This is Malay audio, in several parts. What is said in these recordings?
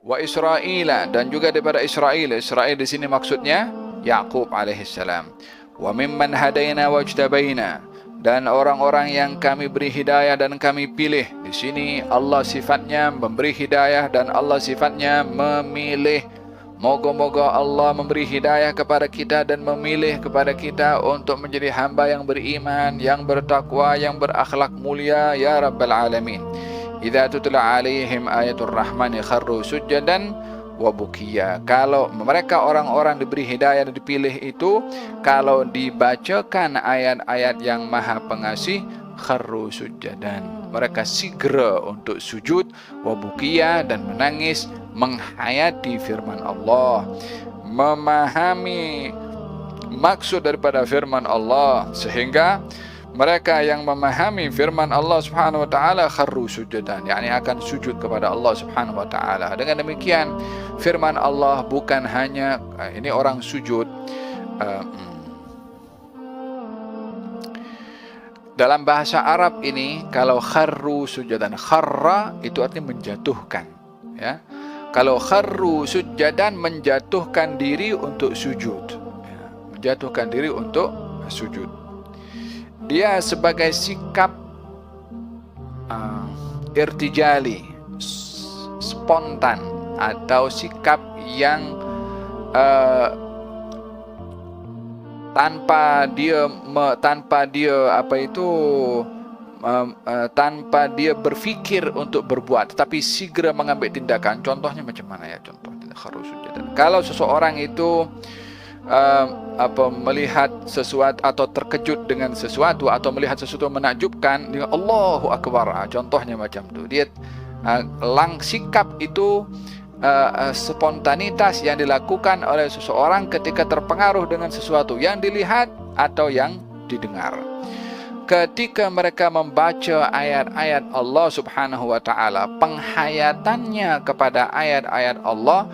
wa Israila, dan juga daripada Israel. Israel di sini maksudnya Yaqub alaihissalam. Wa mimman hadaina wajtabaina, dan orang-orang yang kami beri hidayah dan kami pilih. Di sini Allah sifatnya memberi hidayah dan Allah sifatnya memilih. Moga-moga Allah memberi hidayah kepada kita dan memilih kepada kita untuk menjadi hamba yang beriman, yang bertakwa, yang berakhlak mulia, ya Rabbal Alamin. Idza tutla alaihim ayatul rahmani kharru sujjadan wa bukiya. Kalau mereka orang-orang diberi hidayah dan dipilih itu, kalau dibacakan ayat-ayat yang Maha Pengasih, kharru sujjadan, mereka segera untuk sujud, wa bukiya, dan menangis, menghayati firman Allah, memahami maksud daripada firman Allah, sehingga mereka yang memahami firman Allah Subhanahu wa taala kharru sujudan, yakni akan sujud kepada Allah Subhanahu wa taala. Dengan demikian firman Allah bukan hanya ini orang sujud dalam bahasa Arab ini, kalau kharru sujudan, kharra itu artinya menjatuhkan, ya. Kalau kharru sujadan, menjatuhkan diri untuk sujud, ya, menjatuhkan diri untuk sujud. Dia sebagai sikap irtijali, spontan, atau sikap yang tanpa dia berfikir untuk berbuat, tetapi segera mengambil tindakan. Contohnya macam mana ya? Contoh kharru sujadan. Kalau seseorang itu melihat sesuatu atau terkejut dengan sesuatu, atau melihat sesuatu menakjubkan, dia Allahu Akbar. Contohnya macam tu. Dia sikap itu spontanitas yang dilakukan oleh seseorang ketika terpengaruh dengan sesuatu yang dilihat atau yang didengar. Ketika mereka membaca ayat-ayat Allah Subhanahu wa taala, penghayatannya kepada ayat-ayat Allah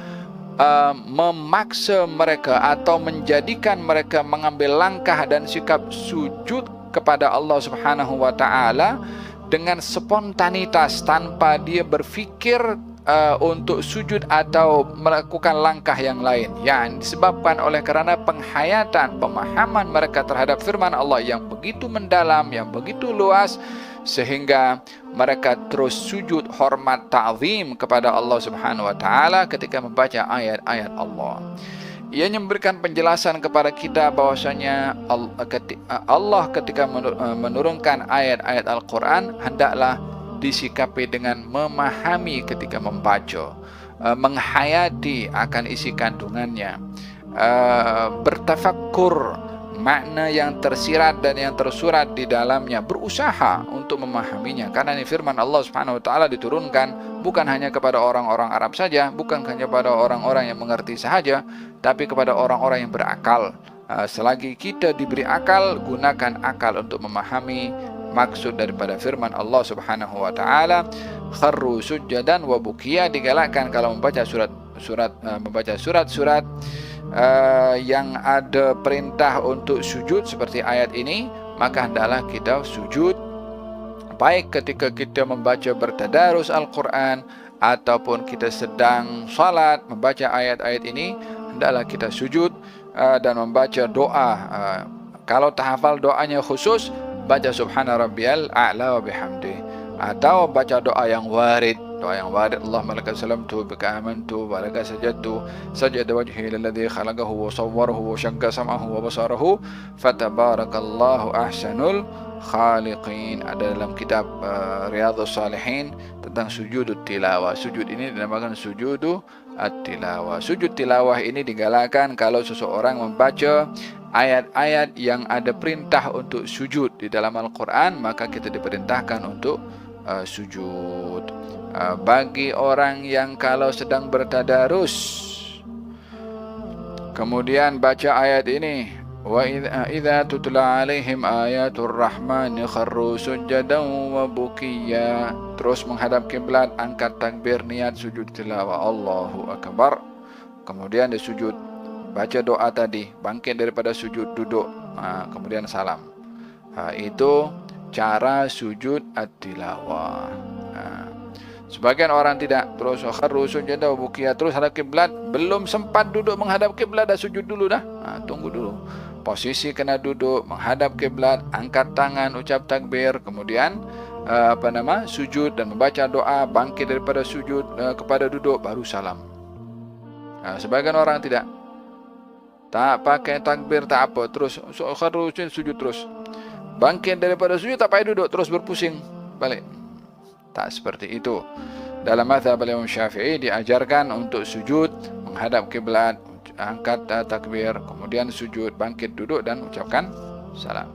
memaksa mereka atau menjadikan mereka mengambil langkah dan sikap sujud kepada Allah Subhanahu wa taala dengan spontanitas, tanpa dia berfikir untuk sujud atau melakukan langkah yang lain, yang disebabkan oleh kerana penghayatan, pemahaman mereka terhadap firman Allah yang begitu mendalam, yang begitu luas, sehingga mereka terus sujud hormat ta'zim kepada Allah Subhanahu wa taala ketika membaca ayat-ayat Allah. Ia memberikan penjelasan kepada kita bahwasanya Allah ketika menurunkan ayat-ayat Al-Quran hendaklah disikapi dengan memahami ketika membaca, menghayati akan isi kandungannya, bertafakkur makna yang tersirat dan yang tersurat di dalamnya, berusaha untuk memahaminya. Karena ini firman Allah Subhanahu wa taala diturunkan bukan hanya kepada orang-orang Arab saja, bukan hanya kepada orang-orang yang mengerti sahaja, tapi kepada orang-orang yang berakal. Selagi kita diberi akal, gunakan akal untuk memahami maksud daripada firman Allah Subhanahu wa taala. Kharru sujadan wa bukiya, digalakkan kalau membaca surat-surat yang ada perintah untuk sujud seperti ayat ini, maka hendaklah kita sujud, baik ketika kita membaca bertadarus Al-Quran ataupun kita sedang salat membaca ayat-ayat ini, hendaklah kita sujud dan membaca doa. Kalau tahafal doanya khusus, baca subhana rabbiyal a'la wa bihamdi, atau baca doa yang warid. Allahumma lakal salamtu bika amantu wa laka sajadtu sajada wajhi lilladzi khalaqahu wa sawwarahu wa syaqqa sam'ahu wa basarahu fatabarakallahu ahsanul khaliqin. Ada dalam kitab Riyadhus Shalihin tentang sujudut tilawah. Sujud ini dinamakan sujudut tilawah. Sujud tilawah ini digalakkan kalau seseorang membaca ayat-ayat yang ada perintah untuk sujud di dalam Al-Quran, maka kita diperintahkan untuk sujud. Bagi orang yang kalau sedang bertadarus kemudian baca ayat ini, wa idza tutla alaihim ayatur rahmani kharru sujadan wa bukiya, terus menghadap kiblat, angkat takbir, niat sujud tilawah, Allahu Akbar, kemudian dia sujud, baca doa tadi, bangkit daripada sujud, duduk, kemudian salam. Itu cara sujud at-tilawah. Sebagian orang tidak, terus kharru sujadan wa bukiya, terus hadap kiblat, belum sempat duduk menghadap kiblat dah sujud dulu dah. Tunggu dulu. Posisi kena duduk menghadap kiblat, angkat tangan, ucap takbir, kemudian sujud dan membaca doa, bangkit daripada sujud kepada duduk, baru salam. Sebagian orang tidak, tak pakai takbir, tak apa, terus kharru sujud terus, bangkit daripada sujud tak payah duduk, terus berpusing balik. Tak seperti itu. Dalam mazhab Imam Syafi'i diajarkan untuk sujud menghadap kiblat, angkat takbir, kemudian sujud, bangkit duduk dan ucapkan salam.